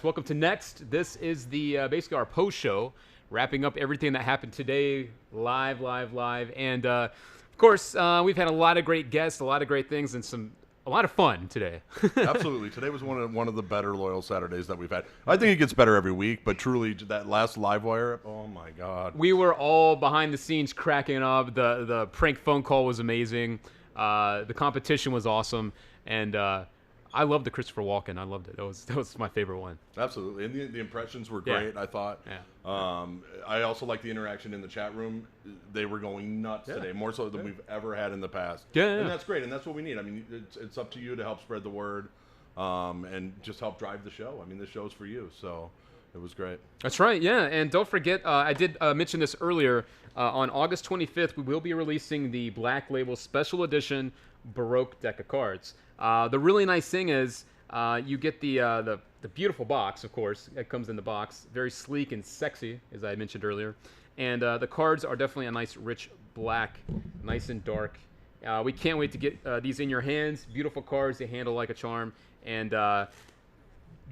Welcome to Next. This is the basically our post show, wrapping up everything that happened today, live. And, of course, we've had a lot of great guests, a lot of great things, and a lot of fun today. Absolutely. Today was one of the better Loyal Saturdays that we've had. I think it gets better every week, but truly, that last live wire, oh, my God. We were all behind the scenes cracking up. The prank phone call was amazing. The competition was awesome. And I loved the Christopher Walken. I loved it. That was my favorite one. Absolutely. And the impressions were great, I thought. Yeah. I also liked the interaction in the chat room. They were going nuts today, more so than we've ever had in the past. Yeah. And that's great, and that's what we need. I mean, it's up to you to help spread the word and just help drive the show. I mean, this show's for you, so it was great. That's right, yeah. And don't forget, I did mention this earlier. On August 25th, we will be releasing the Black Label Special Edition Baroque deck of cards. The really nice thing is you get the beautiful box, of course. It comes in the box. Very sleek and sexy, as I mentioned earlier. And the cards are definitely a nice, rich black, nice and dark. We can't wait to get these in your hands. Beautiful cards. They handle like a charm. And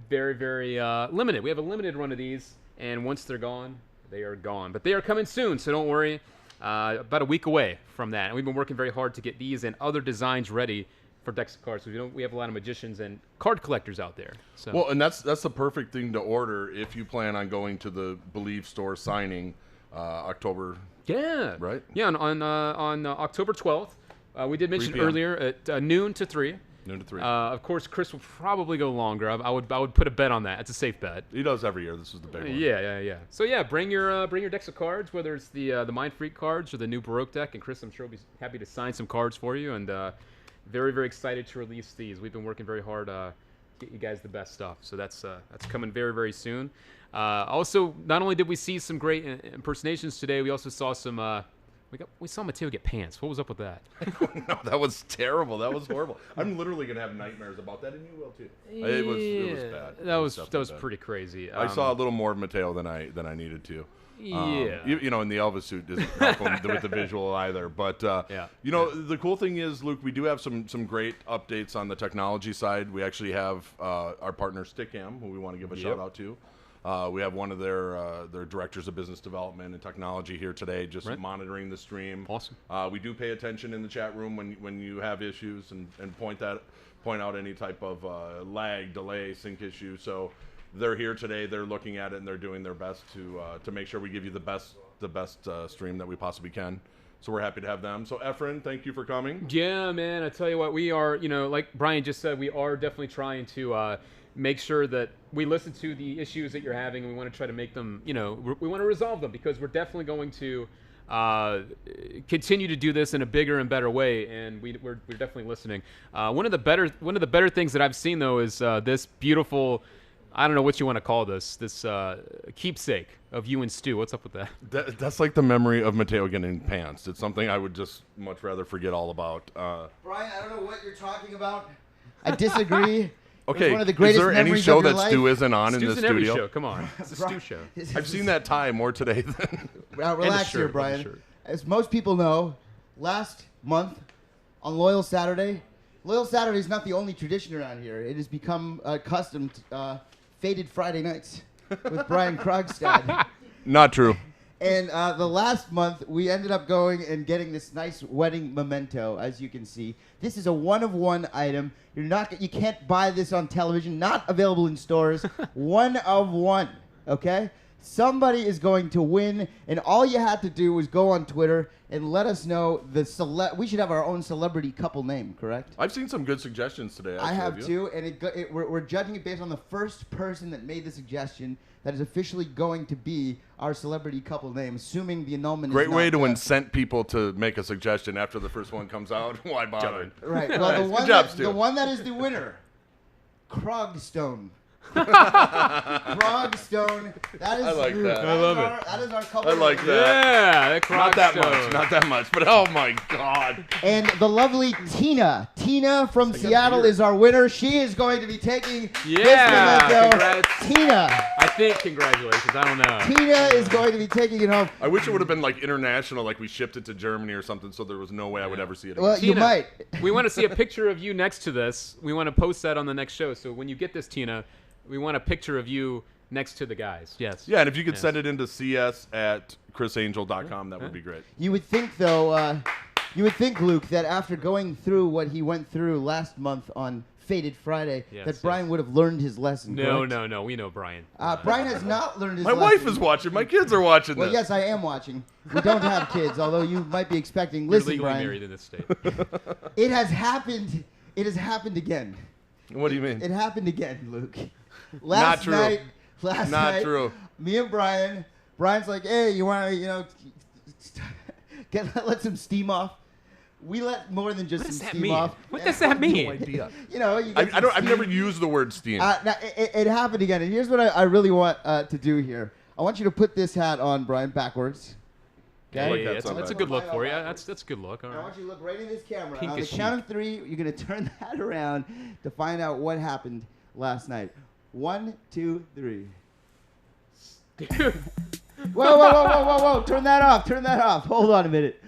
very, very limited. We have a limited run of these. And once they're gone, they are gone. But they are coming soon, so don't worry. About a week away from that. And we've been working very hard to get these and other designs ready for decks of cards. So we have a lot of magicians and card collectors out there. So. Well, and that's the perfect thing to order if you plan on going to the Believe store signing October. Yeah. Right? Yeah, on October 12th. We did mention 3 p.m. earlier at noon to 3. Noon to 3. Of course, Chris will probably go longer. I would put a bet on that. It's a safe bet. He does every year. This is the big one. Yeah. So yeah, bring your decks of cards, whether it's the Mind Freak cards or the new Baroque deck. And Chris, I'm sure will be happy to sign some cards for you. And very, very excited to release these. We've been working very hard to get you guys the best stuff. So that's coming very, very soon. Also, not only did we see some great impersonations today, we also saw some. We saw Mateo get pants. What was up with that? No, that was terrible. That was horrible. I'm literally gonna have nightmares about that, and you will too. It was bad. That was pretty crazy. I saw a little more of Mateo than I needed to. Yeah. You know, and the Elvis suit doesn't help him with the visual either. But you know, the cool thing is, Luke, we do have some great updates on the technology side. We actually have our partner Stickam, who we want to give a shout out to. We have one of their directors of business development and technology here today, just monitoring the stream. Awesome. We do pay attention in the chat room when you have issues and point out any type of lag, delay, sync issue. So they're here today. They're looking at it and they're doing their best to make sure we give you the best stream that we possibly can. So we're happy to have them. So Efren, thank you for coming. Yeah, man. I tell you what, we are, like Brian just said, we are definitely trying to make sure that we listen to the issues that you're having, and we want to try to make them, we want to resolve them, because we're definitely going to continue to do this in a bigger and better way, and we're definitely listening. One of the better things that I've seen, though, is this beautiful, I don't know what you want to call this keepsake of you and Stu. What's up with that? That's like the memory of Mateo getting pants. It's something I would just much rather forget all about. Brian, I don't know what you're talking about. I disagree. Okay, one of the greatest is there any memories show of your that life? Stu isn't on Stu's in the in every studio? show. Come on. It's a Stu show. I've seen that tie more today than... Relax here, Brian. As most people know, last month on Loyal Saturday is not the only tradition around here. It has become custom Faded Friday nights with Brian Krogstad. Not true. And the last month, we ended up going and getting this nice wedding memento, as you can see. This is a one-of-one item. You can't buy this on television. Not available in stores. One of one, okay? Somebody is going to win, and all you had to do was go on Twitter and let us know we should have our own celebrity couple name, correct? I've seen some good suggestions today. Actually, I have too, and we're judging it based on the first person that made the suggestion that is officially going to be our celebrity couple name, assuming the annulment Great is not way to incent people to make a suggestion after the first one comes out. Why bother? Right. Well, the one that is the winner, Krogstad. Krogstad. That is. I like that. I love it. That is our couple. I like that. Yeah, Not that much, but oh my God. And the lovely Tina from Seattle is our winner. She is going to be taking this memento. Congrats. Tina. I think congratulations. I don't know. Tina is going to be taking it home. I wish it would have been like international, like we shipped it to Germany or something, so there was no way I would ever see it again. Well, Tina, you might. We want to see a picture of you next to this. We want to post that on the next show. So when you get this, Tina, We want a picture of you next to the guys. Yes. Yeah, and if you could send it into cs@chrisangel.com, that would be great. You would think, though, Luke, that after going through what he went through last month on Faded Friday, that Brian would have learned his lesson. No, correct? no. We know Brian. Brian has not learned his My lesson. wife is watching. My kids are watching Well, this. yes, I am watching. We don't have kids, although you might be expecting. You're Listen, legally Brian. married in this state. It has happened. It has happened again. What do you mean? It happened again, Luke. Not true. Last Not night, true. me and Brian's like, hey, you want to, let some steam off. We let more than just What does some that steam mean? off. What does that mean? No idea. You know, you get some I've never steam. used the word steam. Now, it happened again, and here's what I really want to do here. I want you to put this hat on, Brian, backwards. Okay, like that that's sound a better. good look for you. That's a good look. All I right. want you to look right in this camera. Pink On the as count of 3, you're going to turn that around to find out what happened last night. 1, 2, 3. Dude. Whoa. Turn that off. Hold on a minute.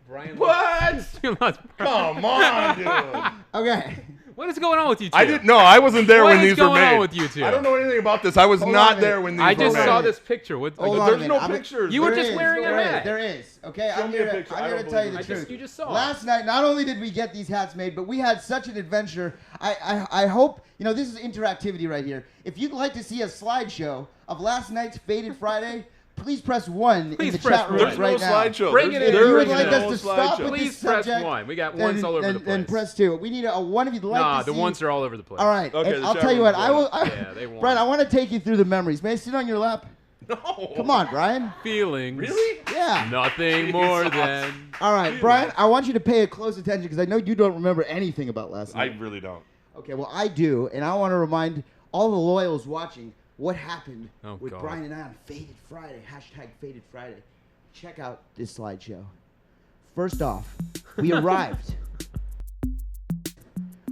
Brian. What? Come on, dude. Okay. What is going on with you two? I didn't know. I wasn't there What when is these were going made. on with you two? I don't know anything about this. I was Hold on not a there minute. when these I were just made. saw this picture. What? Hold on a There's minute. no pictures. You were There just is, wearing a there is, hat. There is. Okay, Show I'm me a here picture. I to don't tell you the believe truth. You just saw it. Last night, not only did we get these hats made, but we had such an adventure. I hope, this is interactivity right here. If you'd like to see a slideshow of last night's Faded Friday, please press 1 in Please the press chat room one. There's right no now. slideshow. Bring it There's in. If you would Bring like it us in. to stop with Please this press subject, 1. We got ones all over the place. then press 2. We need a 1 if you'd like Nah, to see. the ones are all over the place. All right, Okay, and the I'll chat tell you what. room's Yeah, they won. Brian, I want to take you through the memories. May I sit on your lap? No. Come on, Brian. Feelings. Really? Yeah. Nothing more Jesus. than. All right, Brian, I want you to pay close attention because I know you don't remember anything about last I night. really don't. Okay, well, I do, and I want to remind all the loyals watching what happened with God. Brian and I on Faded Friday, #Faded Friday. Check out this slideshow. First off, we arrived.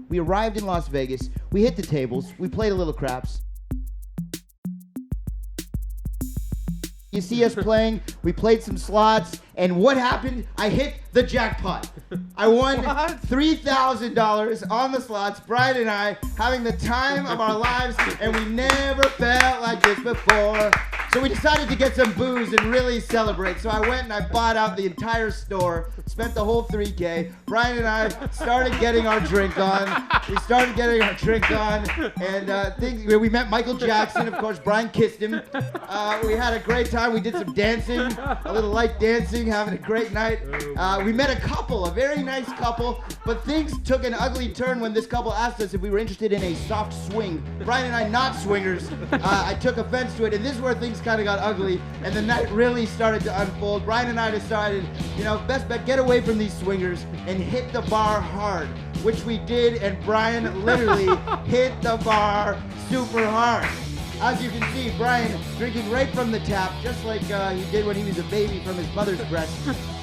We arrived in Las Vegas. We hit the tables. We played a little craps. You see us playing, we played some slots, and what happened? I hit the jackpot. I won $3,000 on the slots, Brian and I having the time of our lives, and we never felt like this before. So we decided to get some booze and really celebrate. So I went and I bought out the entire store, spent the whole $3K. Brian and I started getting our drink on. And we met Michael Jackson, of course. Brian kissed him. We had a great time. We did some dancing, a little light dancing, having a great night. We met a couple, a very nice couple, but things took an ugly turn when this couple asked us if we were interested in a soft swing. Brian and I, not swingers. I took offense to it, and this is where things kind of got ugly, and the night really started to unfold. Brian and I decided, best bet, get away from these swingers and hit the bar hard, which we did, and Brian literally hit the bar super hard. As you can see, Brian drinking right from the tap, just like he did when he was a baby from his mother's breast.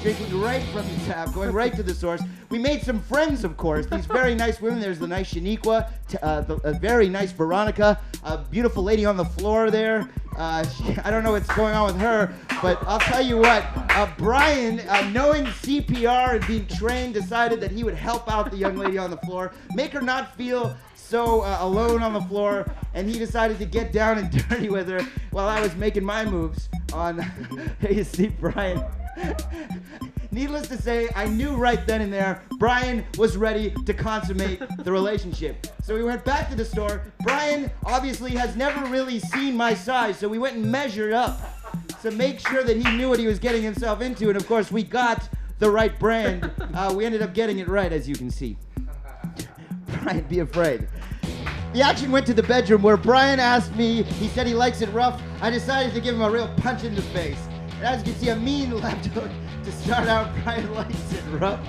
Drinking right from the tap, going right to the source. We made some friends, of course. These very nice women. There's the nice Shaniqua, a very nice Veronica, a beautiful lady on the floor there. I don't know what's going on with her, but I'll tell you what. Brian, knowing CPR and being trained, decided that he would help out the young lady on the floor, make her not feel so alone on the floor, and he decided to get down and dirty with her while I was making my moves on Hey, you see, Brian. Needless to say, I knew right then and there Brian was ready to consummate the relationship. So we went back to the store. Brian obviously has never really seen my size, so we went and measured up to make sure that he knew what he was getting himself into, and of course we got the right brand. We ended up getting it right, as you can see. Brian, be afraid. The action went to the bedroom where Brian asked me, he said he likes it rough. I decided to give him a real punch in the face. And as you can see, a mean left hook to start out. Brian likes it rough.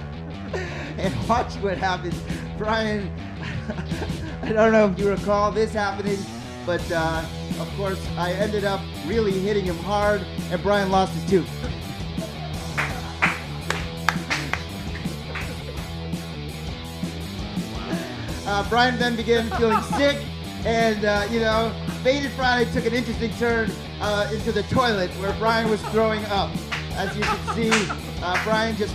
And watch what happens. Brian, I don't know if you recall this happening, but of course I ended up really hitting him hard, and Brian lost his tooth. Brian then began feeling sick, and Faded Friday took an interesting turn into the toilet where Brian was throwing up. As you can see, Brian just...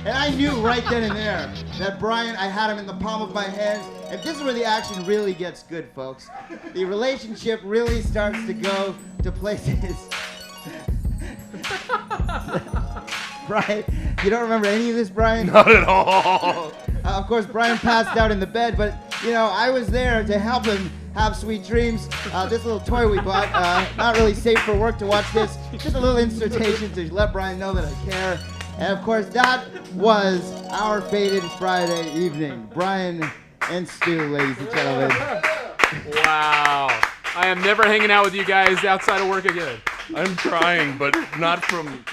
And I knew right then and there that Brian, I had him in the palm of my hands, And this is where the action really gets good, folks. The relationship really starts to go to places. Brian, you don't remember any of this, Brian? Not at all. Of course, Brian passed out in the bed, but, I was there to help him have sweet dreams. This little toy we bought, not really safe for work to watch this. Just a little insertion to let Brian know that I care. And, of course, that was our Faded Friday evening. Brian and Stu, ladies and gentlemen. Wow. I am never hanging out with you guys outside of work again. I'm crying, but not from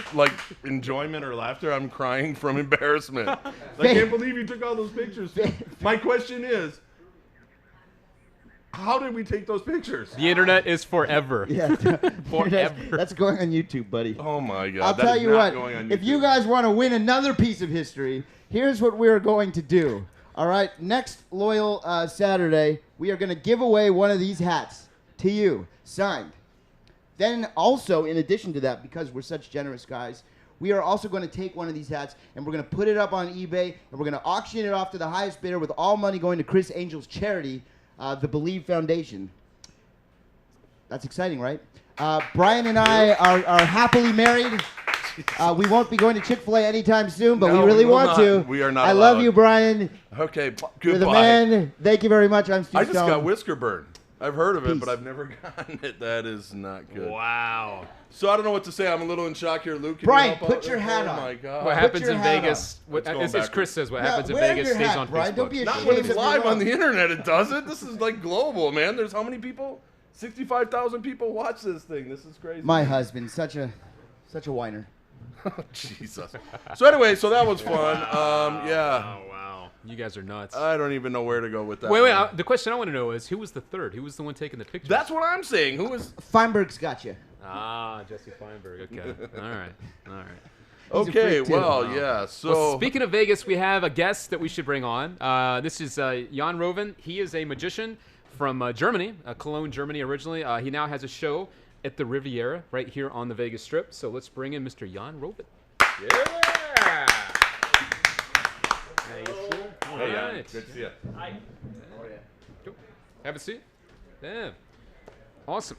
enjoyment or laughter. I'm crying from embarrassment. I can't believe you took all those pictures. My question is, how did we take those pictures? The internet is forever. Yeah, forever. That's going on YouTube, buddy. Oh my God! I'll tell you what. If you guys want to win another piece of history, here's what we're going to do. All right, next Loyal Saturday, we are going to give away one of these hats to you, signed. Then also, in addition to that, because we're such generous guys, we are also going to take one of these hats and we're going to put it up on eBay and we're going to auction it off to the highest bidder with all money going to Chris Angel's charity, the Believe Foundation. That's exciting, right? Brian and I are happily married. We won't be going to Chick-fil-A anytime soon, but we really want to. We are not I love you, Brian. Okay, goodbye. You're the man. Thank you very much. I'm Stu I just Stone. got whisker burn. I've heard of it, Peace. but I've never gotten it. That is not good. Wow. So I don't know what to say. I'm a little in shock here, Luke. Can Brian, you help put out? your hat on. Oh my God. What happens your in hat Vegas, as Chris says, what happens in wear Vegas your stays hat, on Brian. Facebook. Don't be Not ashamed when it's of your live on look. the internet, it doesn't. This is like global, man. There's how many people? 65,000 people watch this thing. This is crazy. My husband, such a whiner. Oh, Jesus. So anyway, that was fun. Yeah. Oh, wow. You guys are nuts. I don't even know where to go with that. Wait. one. The question I want to know is, who was the third? Who was the one taking the pictures? That's what I'm saying. Who was? Feinberg's got you. Ah, Jesse Feinberg. Okay. All right. Okay. freak, too. Well, Wow. yeah. So Well, speaking of Vegas, we have a guest that we should bring on. This is Jan Rouven. He is a magician from Germany, Cologne, Germany originally. He now has a show at the Riviera right here on the Vegas Strip. So let's bring in Mr. Jan Rouven. Yeah. All Hey, right. Good to see you. Hi. Cool. Have a seat. Yeah. Awesome.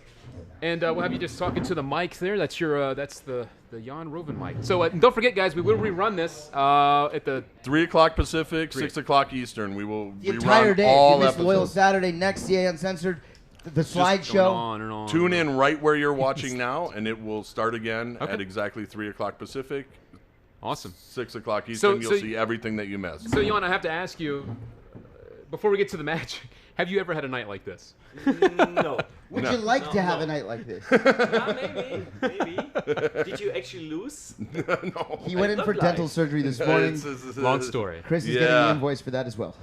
And we'll have you just talking to the mic there. That's your that's the Jan Rouven mic. So don't forget, guys, we will rerun this at the 3 o'clock Pacific, 6 o'clock Eastern. We will The entire rerun day. all If you missed Loyal episodes. Saturday, next CA Uncensored, the going slideshow. on and on. Tune in right where you're watching now, and it will start again Okay. at exactly 3 o'clock Pacific, Awesome. 6 o'clock Eastern. You'll so see everything that you missed. So, Jan, I have to ask you, before we get to the magic, have you ever had a night like this? No. Would No. you like No, to have no. a night like this? Yeah, maybe. Did you actually lose? No. He went in look for like- dental surgery this morning. Long story. Chris is getting the invoice for that as well.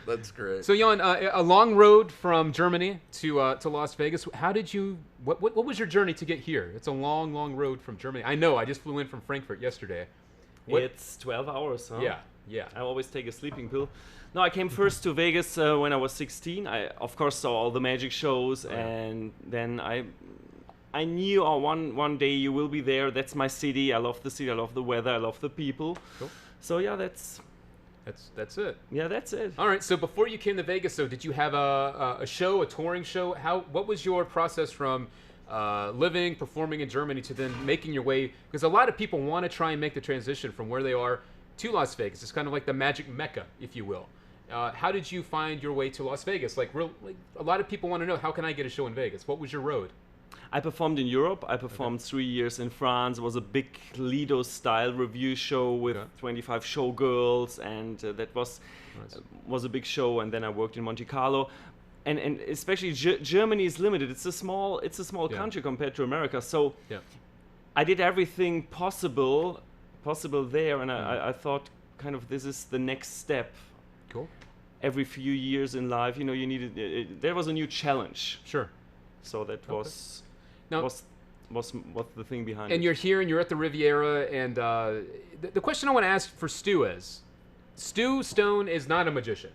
That's great. So, Jan, a long road from Germany to Las Vegas. How did you? What was your journey to get here? It's a long, long road from Germany. I know. I just flew in from Frankfurt yesterday. What- It's 12 hours, huh? Yeah. I always take a sleeping pill. No, I came first to Vegas when I was 16. I, of course, saw all the magic shows, and then I knew one day you will be there. That's my city. I love the city. I love the weather. I love the people. Cool. So yeah, that's it. it. All right. So before you came to Vegas, so did you have a show, a touring show? What was your process from living, performing in Germany to then making your way? Because a lot of people want to try and make the transition from where they are to Las Vegas. It's kind of like the magic mecca, if you will. How did you find your way to Las Vegas? Like a lot of people want to know, how can I get a show in Vegas? What was your road? I performed in Europe. I performed 3 years in France. It was a big Lido-style review show with 25 showgirls, and that was a big show. And then I worked in Monte Carlo, and especially Germany is limited. It's a small country compared to America. So I did everything possible there, and I thought kind of this is the next step. Cool. Every few years in life, you needed. There was a new challenge. Sure. So that was. Now, was the thing behind and it. you're here and you're at the Riviera, and the question I want to ask for Stu is, Stu Stone is not a magician,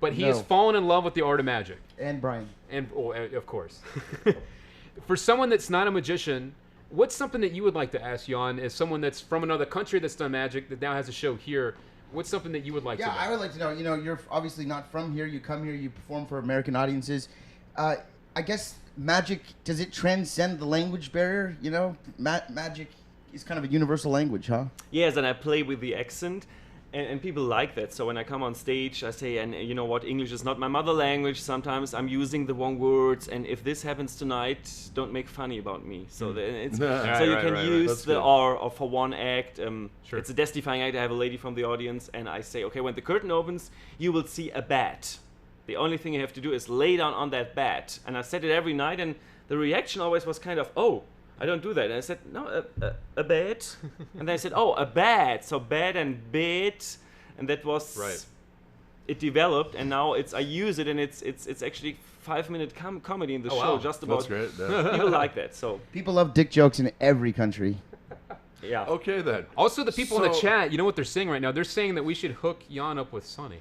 but he has No. fallen in love with the art of magic. And Brian. And of course. For someone that's not a magician, what's something that you would like to ask Jan as someone that's from another country that's done magic, that now has a show here? what's something that you would like to know? Yeah, I would like to know. You know, you're obviously not from here. You come here, you perform for American audiences. I guess magic, does it transcend the language barrier? You know, magic is kind of a universal language, huh? Yes, and I play with the accent. And people like that. So when I come on stage, I say, and you know what, English is not my mother language. Sometimes I'm using the wrong words. And if this happens tonight, don't make funny about me. So it's so you can use the or for one act. Sure. It's a death-defying act. I have a lady from the audience, and I say, okay, when the curtain opens, you will see a bat. The only thing you have to do is lay down on that bat. And I said it every night, and the reaction always was kind of, oh, I don't do that. And I said, no, a bat. And they said, oh, a bat. So bat and bed. And that was, it developed. And now I use it, and it's actually 5-minute comedy in the show. Wow. Just about, that's great. Yeah. people like that. So People love dick jokes in every country. yeah. Okay then. Also, the people in the chat, you know what they're saying right now? They're saying that we should hook Jan up with Sonny.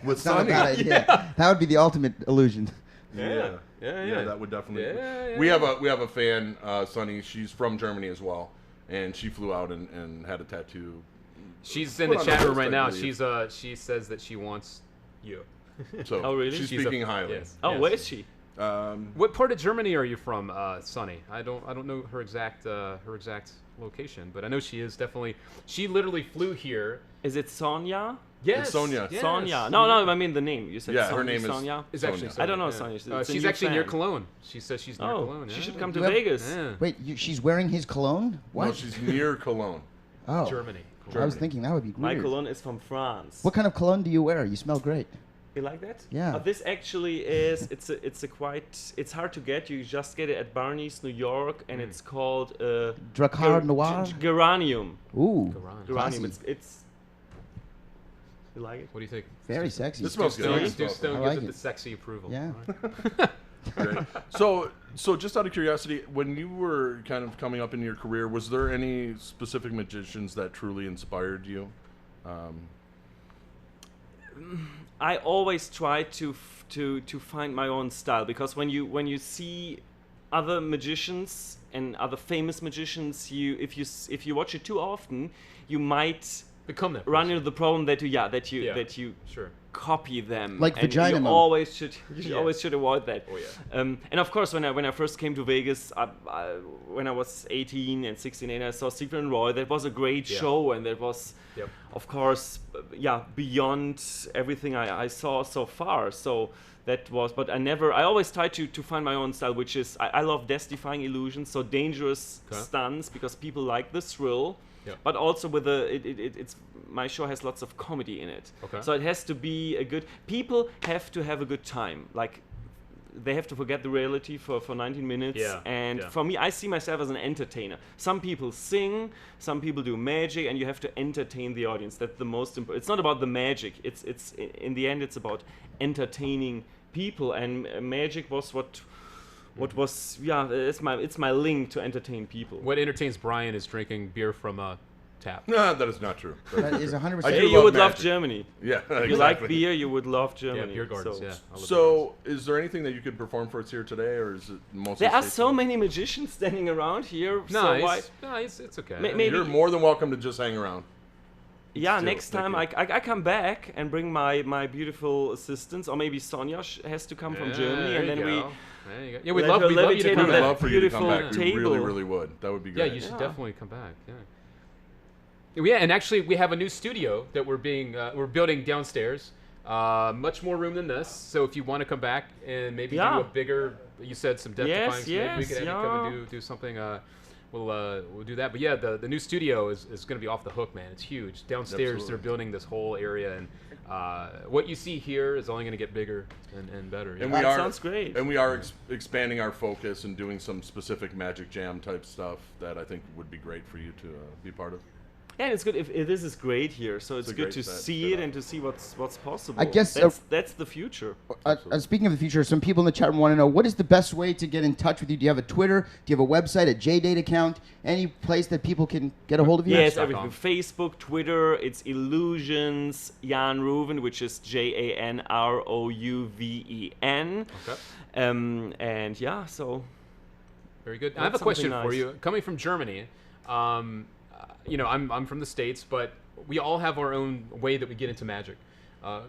With It's not a Sonny. bad idea. That would be the ultimate illusion. Yeah. Yeah. That would definitely. Yeah, we have a fan, Sunny. She's from Germany as well, and she flew out and had a tattoo. She's in Put the on chat the room right now. website, She says that she wants you. So Oh, really? she's She's speaking highly. Yes. Oh, yes. where is she? What part of Germany are you from, Sonny? I don't know her exact location, but I know she is definitely. She literally flew here. Is it Sonia? Yes, It's Sonia. yes. Sonia. No, I mean the name. You said Yeah, her Sonia. name is Sonia. It's actually Sonia. I don't know Sonia, Sonia. It's a she's new actually near fan. Cologne. She says she's near Oh, Cologne. she yeah. should come to You have- Vegas. Yeah. Wait, she's wearing his cologne? What? No, she's near Cologne. Oh, Germany. I was thinking that would be My weird. cologne is from France. What kind of cologne do you wear? You smell great. You like that? Yeah. This actually is. It's a quite. It's hard to get. You just get it at Barney's, New York, and it's called Dracar Noir? Geranium. Ooh, Geranium. Classy. It's. You like it? What do you think? very sexy. This smells Stone, good. Stu Stone I gives like it it. the sexy approval. Yeah. All right. Great. So just out of curiosity, when you were kind of coming up in your career, was there any specific magicians that truly inspired you? I always try to find my own style, because when you see other magicians and other famous magicians, if you watch it too often, you might Become that. run person. into the problem that you Sure. copy them. Like and vagina you mode. always should Yes. always should avoid that. Oh, yeah. And of course, when I first came to Vegas, when I was 18 and 16, and I saw Stephen and Roy, that was a great Yeah. show, and that was, Yep. of course, beyond everything I saw so far. So that was, but I always try to find my own style, which is, I love death-defying illusions, so dangerous Okay. stunts, because people like the thrill. Yep. But also with it's my show has lots of comedy in it. Okay. So it has to be people have to have a good time. Like, they have to forget the reality for 19 minutes. Yeah, And yeah. for me, I see myself as an entertainer. Some people sing, some people do magic, and you have to entertain the audience. That's the most important. It's not about the magic. It's in the end, it's about entertaining people. And magic was what was it's my link to entertain people. What entertains Brian is drinking beer from a tap. No, that is not true. That is 100%. I Hey, do you love would love magic. Germany. Yeah, If you like exactly. beer, you would love Yeah, Germany. beer gardens. So- Yeah. I love beer gardens. So, is there anything that you could perform for us here today, or is it mostly? There are stage so time? many magicians standing around here. No, so why? it's okay. Maybe- You're more than welcome to just hang around. Yeah, Still, next time thank I come back and bring my beautiful assistants, or maybe Sonia has to come from Yeah, Germany, there and you then we. go. There you go. Yeah, we'd let love her you to levitate We come on would that back. love for you to come beautiful back. We really, table. really would. That would be Yeah, great. you should Yeah. definitely come back. Yeah, and actually, we have a new studio that we're building downstairs. Much more room than this. So if you want to come back and maybe do Yeah. a bigger, you said some death Yes, defying, maybe we yes, could have you come and do something. We'll do that. But yeah, the new studio is going to be off the hook, man. It's huge. Downstairs, Absolutely. they're building this whole area, and what you see here is only going to get bigger and better. And yeah. we That are, sounds great. And we are expanding our focus and doing some specific Magic Jam type stuff that I think would be great for you to be part of. Yeah, and it's good if this is great here, so it's a good great to set see it up. and to see what's possible. I guess, that's the future. Speaking of the future, some people in the chat room want to know, what is the best way to get in touch with you? Do you have a Twitter? Do you have a website, a JDate account? Any place that people can get a hold of you? Yes, Match.com. everything. Facebook, Twitter, it's Illusions, Jan Rouven, which is JANROUVEN. Okay. And yeah, so Very good. I That's have a question something for nice. you. Coming from Germany, I'm from the States, but we all have our own way that we get into magic.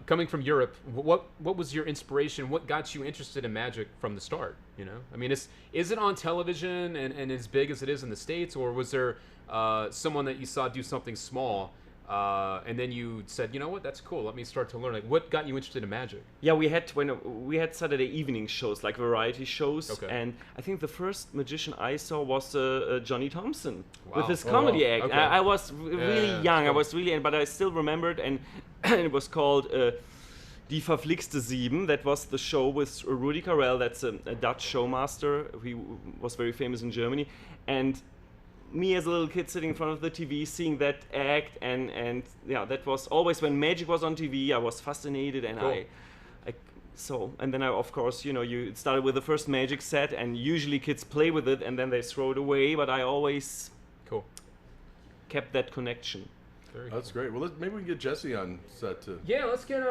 Coming from Europe, what was your inspiration? What got you interested in magic from the start? You know, I mean, is it on television and as big as it is in the States, or was there someone that you saw do something small, and then you said, you know what, that's cool. Let me start to learn. Like, what got you interested in magic? Yeah, we had Saturday evening shows, like variety shows, and I think the first magician I saw was Johnny Thompson with his comedy act. Okay. I was really young. Cool. I was really, but I still remembered, and it was called Die Verflixte Sieben. That was the show with Rudi Carell. That's a Dutch showmaster. He was very famous in Germany, and me as a little kid sitting in front of the TV, seeing that act, and yeah, that was always when magic was on TV. I was fascinated, and cool. And then of course, you know, you started with the first magic set, and usually kids play with it and then they throw it away. But I always kept that connection. That's great. Well, maybe we can get Jesse on set to. Yeah, let's get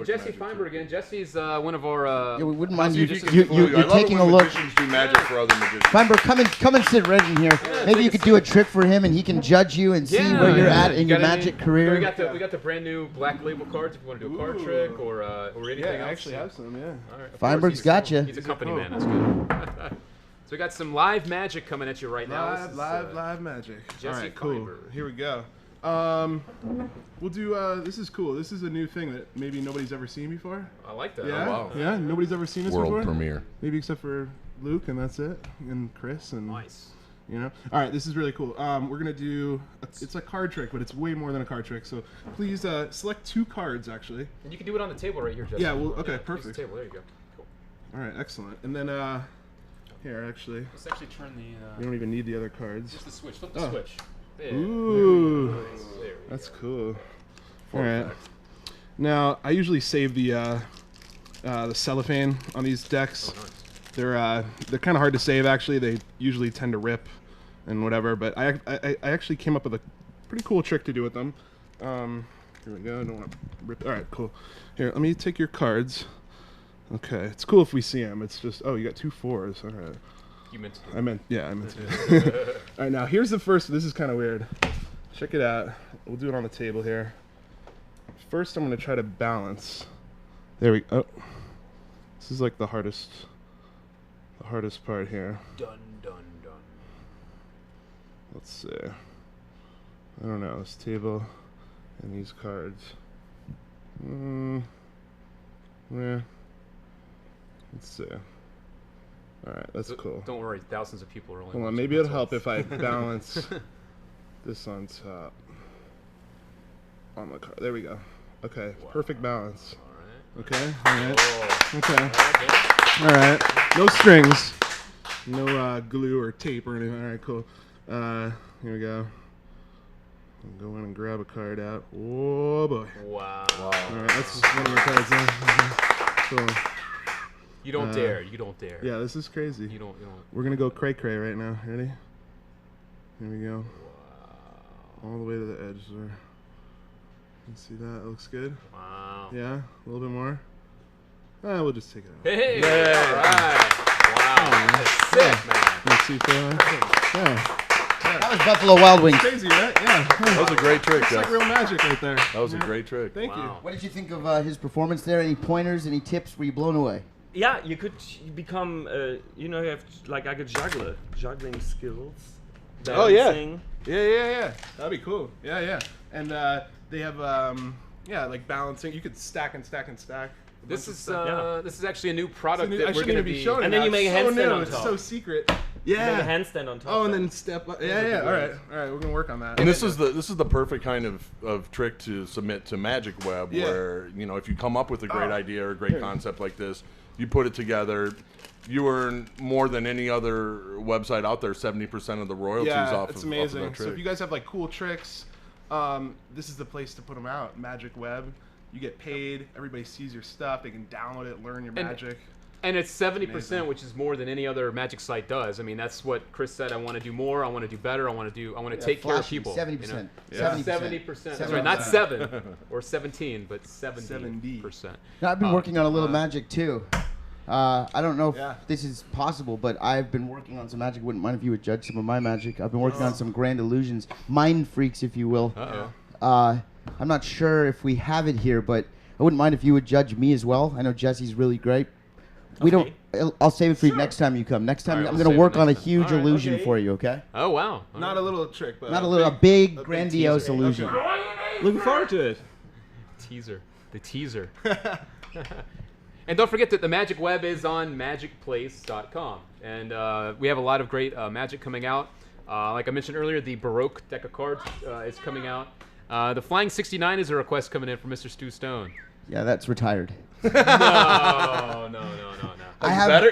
Jesse Feinberg in. Jesse's one of our. Yeah, we wouldn't mind you're taking a look. Magicians do magic for other magicians. Feinberg, come and sit right in here. Yeah, maybe you could do a trick for him, and he can judge you and see where you're at in your magic career. We got the brand new black label cards. If you want to do a card trick or anything else. I actually have some. Yeah. All right, Feinberg's got you. He's a company man. That's good. So we got some live magic coming at you right now. Live magic. Jesse All right, cool. Feinberg. Here we go. We'll do. This is cool. This is a new thing that maybe nobody's ever seen before. I like that. Yeah, oh, wow. Yeah. Nobody's ever seen this before. World premiere. Maybe except for Luke, and that's it, and Chris, and nice. You know. All right, this is really cool. We're gonna do. It's a card trick, but it's way more than a card trick. So please select 2 cards, actually. And you can do it on the table right here, Jesse. Yeah. Well. Okay. Perfect. The table. There you go. Cool. All right. Excellent. And then here, actually. Let's actually turn the. You don't even need the other cards. Just the switch. Flip the switch. There. Ooh. That's cool. All right. Now I usually save the cellophane on these decks. Oh, nice. They're kind of hard to save actually. They usually tend to rip and whatever. But I actually came up with a pretty cool trick to do with them. Here we go. I don't want to rip. All right, cool. Here, let me take your cards. Okay, it's cool if we see them. It's just you got 2 4s. All right. You meant to. I meant to. All right, now here's the first. This is kind of weird. Check it out. We'll do it on the table here. First, I'm going to try to balance. There we go. Oh. This is like the hardest part here. Dun, dun, dun. Let's see. I don't know. This table and these cards. Yeah. Let's see. All right, that's cool. Don't worry, thousands of people are only. Hold on, maybe it'll help if I balance this on top. On the card. There we go. Okay, wow. Perfect balance. All right. Okay, all right. Okay. All right. No strings. No glue or tape or anything. All right, cool. Here we go. I'll go in and grab a card out. Oh boy. Wow. All right, that's one of my cards now. Cool. You don't dare. You don't dare. Yeah, this is crazy. You don't. We're gonna go cray cray right now. Ready? Here we go. Wow. All the way to the edge there. You see that? It looks good. Wow. Yeah, a little bit more. We'll just take it out. Hey! All right. Wow. That's sick, man. Let's see, yeah. That was Buffalo Wild Wings. Crazy, right? Yeah. That was a great trick, It's like real magic right there. That was a great trick. Thank you. What did you think of his performance there? Any pointers? Any tips? Were you blown away? Yeah, you could become, you have like a juggling skills. Oh yeah. Dancing. Yeah. That'd be cool. Yeah. And they have like balancing. You could stack and stack and stack. This is actually a new product that I we're going to be showing. And then you make a handstand on It's top. so secret. Yeah. Make a handstand on top. Oh, and then step up. Yeah. All right. We're gonna work on that. And this is the perfect kind of trick to submit to Magic Web, where if you come up with a great idea or a great concept like this, you put it together. You earn more than any other website out there. 70% of the royalties off it's of amazing. that trick. So if you guys have like cool tricks, this is the place to put them out. Magic Web. You get paid. Everybody sees your stuff. They can download it, learn your magic. And it's 70%, which is more than any other magic site does. I mean, that's what Chris said. I want to do more. I want to do better. I want to take care of people. 70%. 70%. That's right. Not 7 or 17, but 70%. Now, I've been working on a little magic too. I don't know if this is possible, but I've been working on some magic. Wouldn't mind if you would judge some of my magic. I've been working on some grand illusions, mind freaks, if you will. I'm not sure if we have it here, but I wouldn't mind if you would judge me as well. I know Jesse's really great. I'll save it for you next time you come. Next time Right, I'm we'll going to save work it on a next time. huge illusion okay. for you, okay? Oh, wow. Not a little trick, but Not a big grandiose illusion. Looking forward to it. Teaser. The teaser. And don't forget that the Magic Web is on magicplace.com. And we have a lot of great magic coming out. Like I mentioned earlier, the Baroque deck of cards is coming out. The Flying 69 is a request coming in from Mr. Stu Stone. Yeah, that's retired. No.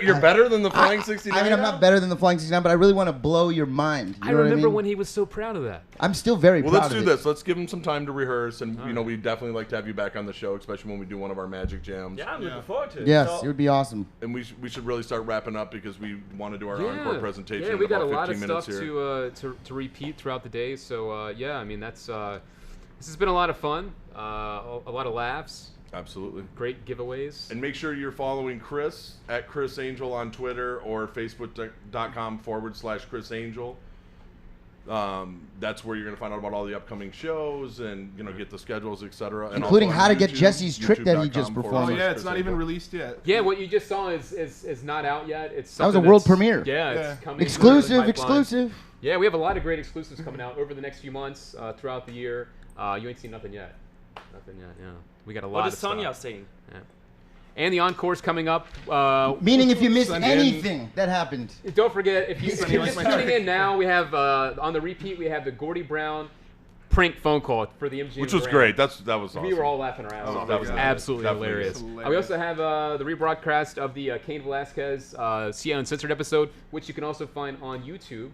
You're better than the Flying 69? I mean, I'm not better than the Flying 69, but I really want to blow your mind. You I know what remember mean? when he was so proud of that. I'm still very Well, proud let's of do it. this. Let's give him some time to rehearse, and we definitely like to have you back on the show, especially when we do one of our magic jams. Yeah, I'm looking forward to it. Yes, So- it would be awesome. And we should really start wrapping up because we want to do our encore presentation. Yeah, in we got a about lot of 15 stuff minutes here. to repeat throughout the day. So yeah, I mean that's this has been a lot of fun, a lot of laughs, Absolutely. great giveaways. And make sure you're following Chris at Chris Angel on Twitter or Facebook.com/Chris Angel. That's where you're going to find out about all the upcoming shows and get the schedules, etc. And Including also how on to get YouTube, Jesse's trick that he just youtube.com/Chris performed. Oh yeah, it's not Angel. even released yet. Yeah, what you just saw is not out yet. It's That was a something world that's- premiere. Yeah, Yeah. it's coming. Exclusive, Pipeline. exclusive. Yeah, we have a lot of great exclusives coming out over the next few months throughout the year. You ain't seen nothing yet. Nothing yet. Yeah, we got a lot What of is Sonya stuff. saying? Yeah. And the encore's coming up. Meaning if you missed Sunday. anything that happened. Don't forget, if you're Sunday just like my tuning trick. in now, we have on the repeat we have the Gordy Brown prank phone call for the MGM. Which was brand. great. That was awesome. We were all laughing our asses off. That was God. absolutely Definitely hilarious. hilarious. We also have the rebroadcast of the Cain Velasquez See Uncensored episode, which you can also find on YouTube,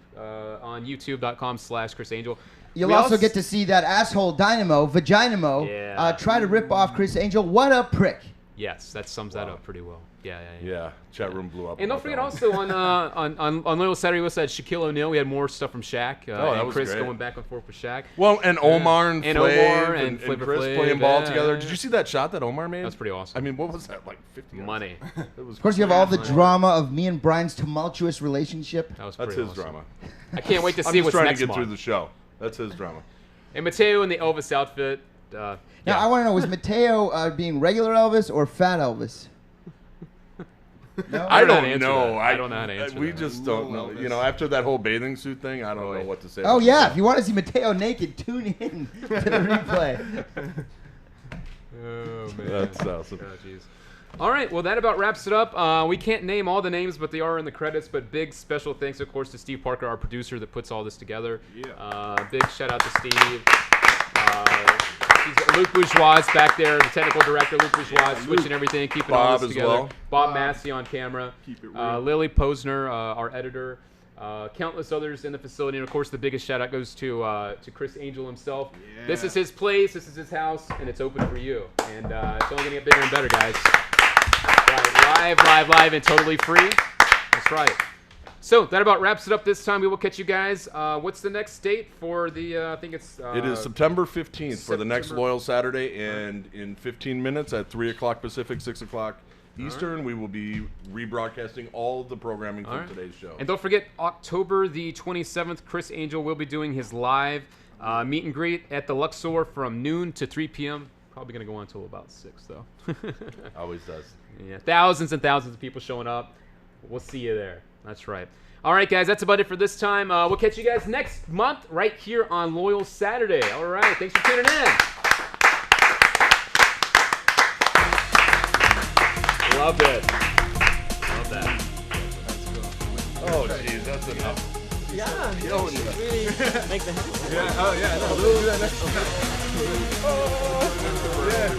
on youtube.com/Chris Angel. You'll We also get to see that asshole Dynamo, Vaginamo, Yeah. try to rip off Chris Angel. What a prick. Yes, that sums that up pretty well. Yeah. Yeah, chat room blew up. And don't about forget that one. also on Loyal Saturday we also had Shaquille O'Neal. We had more stuff from Shaq. that and was Chris great. going back and forth with Shaq. Well, and Omar and And Flav Omar and and Flavor Chris Flav, playing ball yeah, together. yeah. Did you see that shot that Omar made? That's pretty awesome. I mean, what was that, like 50 yards? Money. It was Of course, you have all the drama of me and Brian's tumultuous relationship. That was That's pretty his awesome. drama. I can't wait to I'm see just what's trying next to get through month. the show. That's his drama. And Mateo in the Elvis outfit. Now, Yeah. I want to know, was Mateo being regular Elvis or fat Elvis? No? I don't know how to don't answer know. that. I don't know how to answer We that. just don't know. Elvis. You know, after that whole bathing suit thing, I don't know what to say. Oh, about yeah. that. If you want to see Mateo naked, tune in to the replay. Oh, man. That's awesome. Oh, jeez. All right, well, that about wraps it up. We can't name all the names, but they are in the credits. But big special thanks, of course, to Steve Parker, our producer that puts all this together. Yeah. Big shout out to Steve. Luke Bourgeois is back there, the technical director, Luke Bourgeois, switching everything, keeping all Bob this as together. well. Bob Massey on camera. Keep it real. Lily Posner, our editor. Countless others in the facility, and of course the biggest shout out goes to Chris Angel himself. Yeah. This is his place, this is his house, and it's open for you. And it's only gonna get bigger and better, guys. Right, live, and totally free. That's right. So that about wraps it up this time. We will catch you guys. What's the next date for the? I think it's. It is September 15th for the next September- Loyal Saturday, and in 15 minutes at 3 o'clock Pacific, 6 o'clock Eastern, we will be rebroadcasting all of the programming from All right. today's show. And don't forget, October the 27th, Chris Angel will be doing his live meet and greet at the Luxor from noon to 3 p.m. Probably going to go on until about 6, though. Always does. Yeah, thousands and thousands of people showing up. We'll see you there. That's right. All right, guys, that's about it for this time. We'll catch you guys next month right here on Loyal Saturday. All right, thanks for tuning in. Loved it. Love that. Oh, geez, that's enough. Yeah, really make the Yeah. Oh yeah. No, we'll do that next time. Yeah.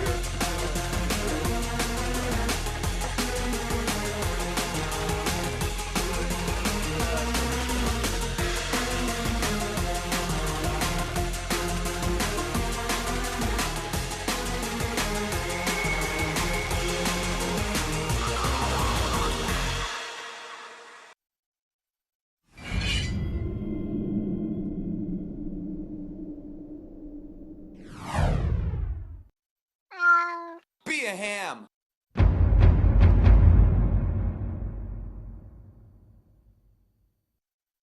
Be a ham.